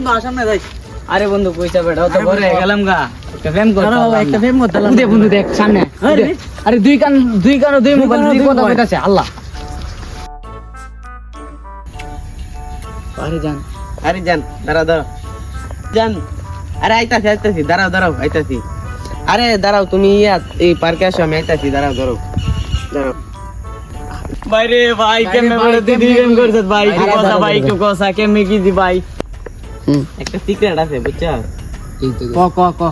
বন্ধু সামনে যাই। আরে বন্ধু কইছা বেটা ও তো আরে ঘরে বন্ধু, গেলাম গা একটা ফেম করতে দাঁড়াও, একটা ফেম করতে দে বন্ধু দেখ সামনে আরে, দে। আরে দুই কান দুই মোবাইল কানে দুই দুই কথা মোবাইল। কইতাছে আল্লাহ আরে জান আরে জান দাঁড়াও জান আরে আইতাছি দাঁড়াও আইতাছি আরে দাঁড়াও তুমি এই পার্কে আসো আমি আইতাছি দাঁড়াও বাইরে ভাই কেমনে বড় দিদি ফেম করছত ভাই কি কথা ভাই একটু কথা কেমনে কি দি ভাই একটা সিক্রেট আছে বুঝছো ক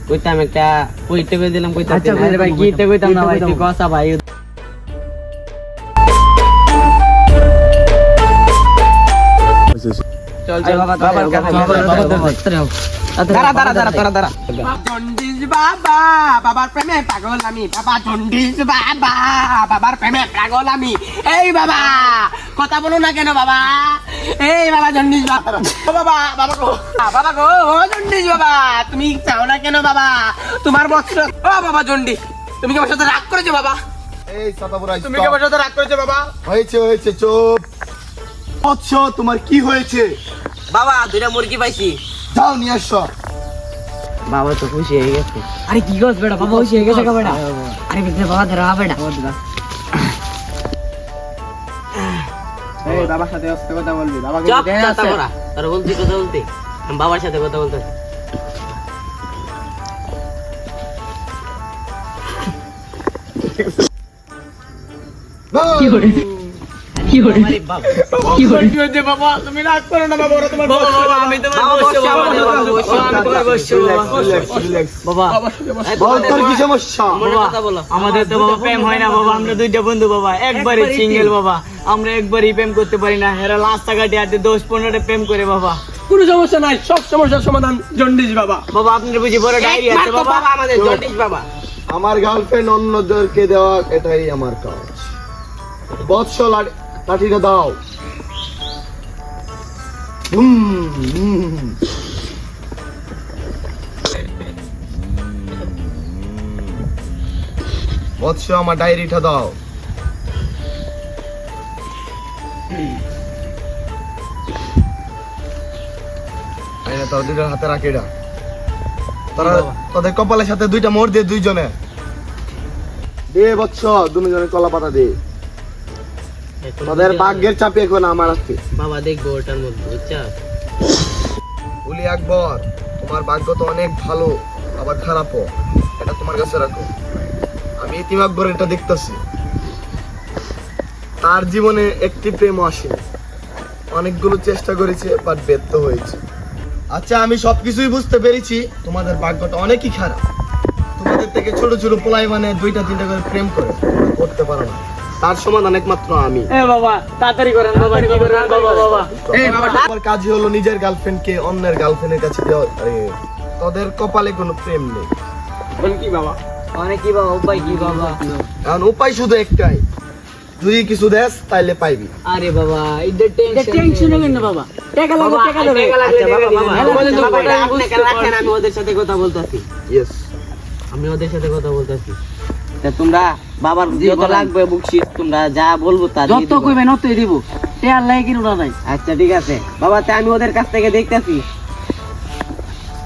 কইতাম একটা কইতে কই দিলাম কইতাছি আচ্ছা না। কইরে ভাই গিতে কইতাম না ভাই তুই কথা ভাই চল আরে বাবা বাবার কাছে দাঁড়া জন্ডিস বাবা বাবার প্রেমে পাগল আমি বাবা জন্ডিস বাবা বাবার প্রেমে পাগল আমি এই বাবা কথা বলো না কেন বাবা এই বাবা জন্ডিস বাবা ও বাবা গো ও জন্ডিস বাবা তুমি চাও না কেন বাবা তোমার বস্ত্র ও বাবা জন্ডিস তুমি কি আমার সাথে রাগ করেছো বাবা এই সাতাপুরা তুমি কি আমার সাথে রাগ করেছো বাবা হয়েছে চুপ বৎস তোমার কি হয়েছে বাবা দুইটা মুরগি পাইছি যাও নিয়ে আসো বাবা তো খুশি হয়ে গেছে আরে কি গছ বেটা বাবা হইছে গেছে কা বেটা আরে বিতে বাবা ধরা বেটা এই বাবার সাথে অস্তে কথা বলবি বাবা চপ চাতা করা তোর বলছি কথা বলতে আমি বাবার সাথে কথা বলতেছি আরে বাবা কি হয়েছে বাবা তুমি রাগ করো না বাবা ওরা তোমার বাবা আমি তোমার বাবা বল তোর কি সমস্যা মনে কথা বলো আমাদের তো বাবা প্রেম হয় না বাবা আমরা দুইটা বন্ধু বাবা একবারই সিঙ্গেল বাবা আমরা একবারই প্রেম করতে পারি না হেরা রাস্তাঘাটে আটে 10-15টা প্রেম করে বাবা কোনো সমস্যা নাই সব সমস্যার সমাধান জন্ডিস বাবা বাবা আপনার বুঝি বড় ডায়েরি আছে একমাত্র বাবা বাবা আমাদের জন্ডিস বাবা আমার গার্লফ্রেন্ড অন্যদেরকে দেওয়া এটাই আমার কাজ বৎস লাঠিটা দাও বৎস আমার ডায়েরিটা দাও তোর দুইটার হাতে রাখিটা তোরা তোদের কপালের সাথে দুইটা মোড় দিয়ে দুইজনে দে বৎস দুজনে কলা পাতা দে তোদের ভাগ্যের চাপে এখন আমার আছে বাবা দেখবো ওটার মধ্যে বুঝছো উলি আকবর তোমার ভাগ্য তো অনেক ভালো আবার খারাপও এটা তোমার কাছে রাখো আমি ইতিম আকবর এটা দেখতেছি তার জীবনে একটি প্রেম আসে অনেকগুলো চেষ্টা করেছে বাট ব্যর্থ হয়েছে আচ্ছা আমি সবকিছুই বুঝতে পেরেছি তোমাদের ভাগ্যটা অনেকই খারাপ তোমাদের থেকে ছোট ছোট পোলাই মানে 2-3টা করে প্রেম করে করতে পারো না তার সমাধান একমাত্র আমি এ বাবা তাড়াতাড়ি করেন বাবা কি করেন বাবা বাবা এই বাবা আমার কাজই হলো নিজের গার্লফ্রেন্ডকে অন্যের গার্লফ্রেন্ডের কাছে দেওয়া আরে তোদের কপালে কোনো প্রেম নেই বল কি বাবা মানে কি বাবা উপায় কি বাবা কারণ উপায় শুধু একটাই যদি কিছু দেস তাইলে পাইবি আরে বাবা এটা টেনশন হবে না বাবা টাকা লাগবে টাকা দেবে আচ্ছা বাবা বাবা বলেন তো, বাবা, বাবা, আপনি কেন রাখেন? আমি ওদের সাথে কথা বলতেছি ইয়েস আমি ওদের সাথে কথা বলতেছি তা তোমরা বাবার যত লাগবে বুকশিট তোমরা যা বলবো তা দিয়ে যত দিবো। কইবেন অতই দিব টেয়ার লাগে কিনো না ভাই আচ্ছা ঠিক আছে বাবা তা আমি ওদের কাছ থেকে দেখতেছি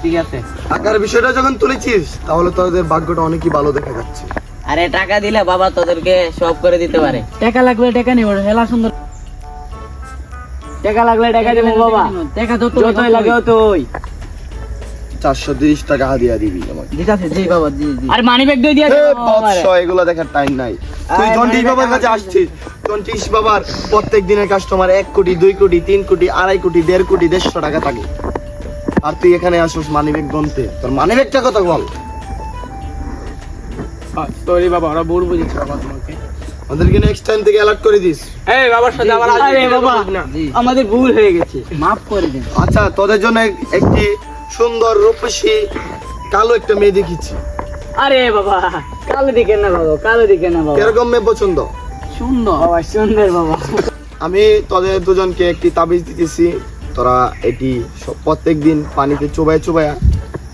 ঠিক আছে টাকার বিষয়টা যখন তুলেছিস তাহলে তোদের ভাগ্যটা অনেকই ভালো দেখা যাচ্ছে আরে টাকা দিলে বাবা তোদেরকে সব করে দিতে পারে টাকা লাগলে টাকা নিব হেলা সুন্দর টাকা লাগলে টাকা দেব বাবা টাকা যতই লাগে অতই 430 টাকা হাদিয়া দিবি আমাকে দিতাছে জি বাবা জি জি আর মানি ব্যাগ দিয়ে দিয়া এ বৎস এগুলো দেখার টাইম নাই তুই জন্টিস বাবার কাছে আসছিস জন্টিস বাবার প্রত্যেক দিনের কাস্টমার 1 কোটি 2 কোটি 3 কোটি 2.5 কোটি 1.5 কোটি 150 টাকা থাকে আর তুই এখানে আসিস মানিব্যাগ গনতে তোর মানিব্যাগটা কত বল সরি বাবা ওরা ভুল বুঝেছে বাবা তোমাকে আমাদেরকে নেক্সট টাইম থেকে অ্যালার্ট করে দিস এই বাবার সাথে আবার আরে বাবা আমাদের ভুল হয়ে গেছে মাফ করে দেন আচ্ছা তোদের জন্য একটি সুন্দর রূপসী কালো একটা মেয়ে দেখিছি আরে বাবা কালো দিকে না বাবা কালো দিকে না বাবা কিরকম মেয়ে পছন্দ সুন্দর বাবা সুন্দর বাবা আমি তোদের দুজনকে একটি তাবিজ দিতেছি তোরা এটি প্রত্যেক দিন পানিতে চোবায়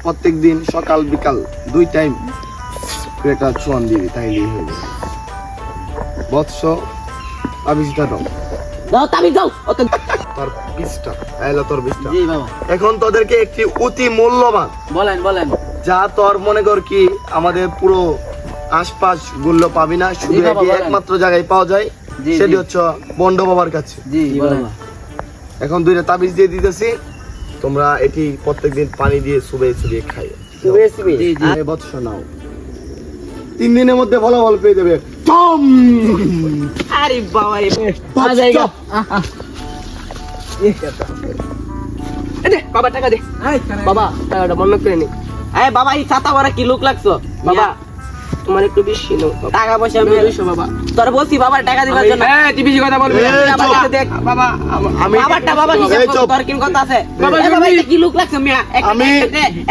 প্রত্যেক দিন সকাল বিকাল 2 টাইম একটা চুয়ান দিবি তাইলেই হবে বৎস তাবিজটা দাও দাও তাবি দাও অত তোর পিসটা এলো তোর পিসটা জি বাবা এখন তোদেরকে একটি অতি মূল্যবান বলেন বলেন যা তোর মনে কর কি আমাদের পুরো আশপাশ গুলো পাবি না শুধু জি বাবা, এটি বলেন। একমাত্র জায়গায় পাওয়া যায় জি, সেটি জি। হচ্ছে বন্ড বাবার কাছে জি বলেন এখন দুইটা তাবিজ দিয়ে দিতেছি তোমরা এটি প্রত্যেকদিন পানি দিয়ে চুবিয়ে চুবিয়ে খাই জি জি বৎস নাও 3 দিনের মধ্যে ফলাফল পেয়ে যাবে টম আরে বাবা রে বাচ্চা। জায়গা এ দে বাবা টাকা দে বাবা টাকাটা বন্ধ করে নি এই বাবা এই ছাতা ভরা কি লোক লাগছো বাবা তোমার একটু বেশি নাও টাকা পয়সা আমি 200 বাবা তোর বলছি বাবা টাকা দিবার জন্য তুই বেশি কথা বলবি না। এই, আমার চুপ। কাছে দেখ বাবা আমি বাবারটা বাবা এই, হিসাব চুপ। তোর কি কথা আছে বাবা, এই বাবা জলদি। এটা কি লোক লাগছে মিয়া আমি-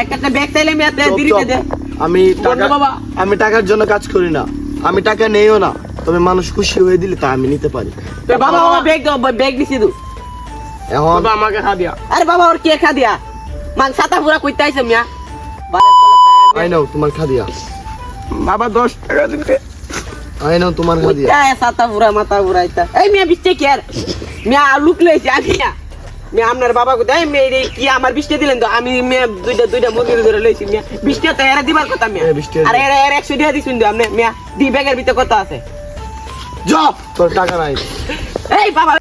একটা ব্যাগ চাইলে মিয়া চুপ, দিতে চুপ। দে আমি টাকা বন্ধ বাবা। আমি টাকার জন্য কাজ করি না আমি টাকা নেইও না তবে মানুষ খুশি হয়ে দিলে তা আমি নিতে পারি বাবা বাবা ব্যাগ দাও ব্যাগ দিছি দু এখন বাবা আমাকে খা দিয়া আরে বাবা ওর কে খা দিয়া মান ছাতা পুরা কইতে আইছে মিয়া আই নাও তোমার খাদিয়া বাবা 10 টাকা দিতে আই নাও তোমার খাদিয়া কইতে ছাতা পুরা মাথা পুরা আইতা এই মিয়া বিস্তে কি আর মিয়া লুক লইছে আমি মিয়া আপনার বাবা কইতে এই মেয়ে রে কি আমার বিস্তে দিলেন তো আমি মিয়া দুইটা মন্দিরে ধরে লইছি মিয়া বিস্তে তো এরা দিবার কথা মিয়া এই বিস্তে আরে এরা 100 টাকা দিছুন তো আপনি মিয়া দি ব্যাগের ভিতরে কত আছে যা তোর টাকা নাই এই বাবা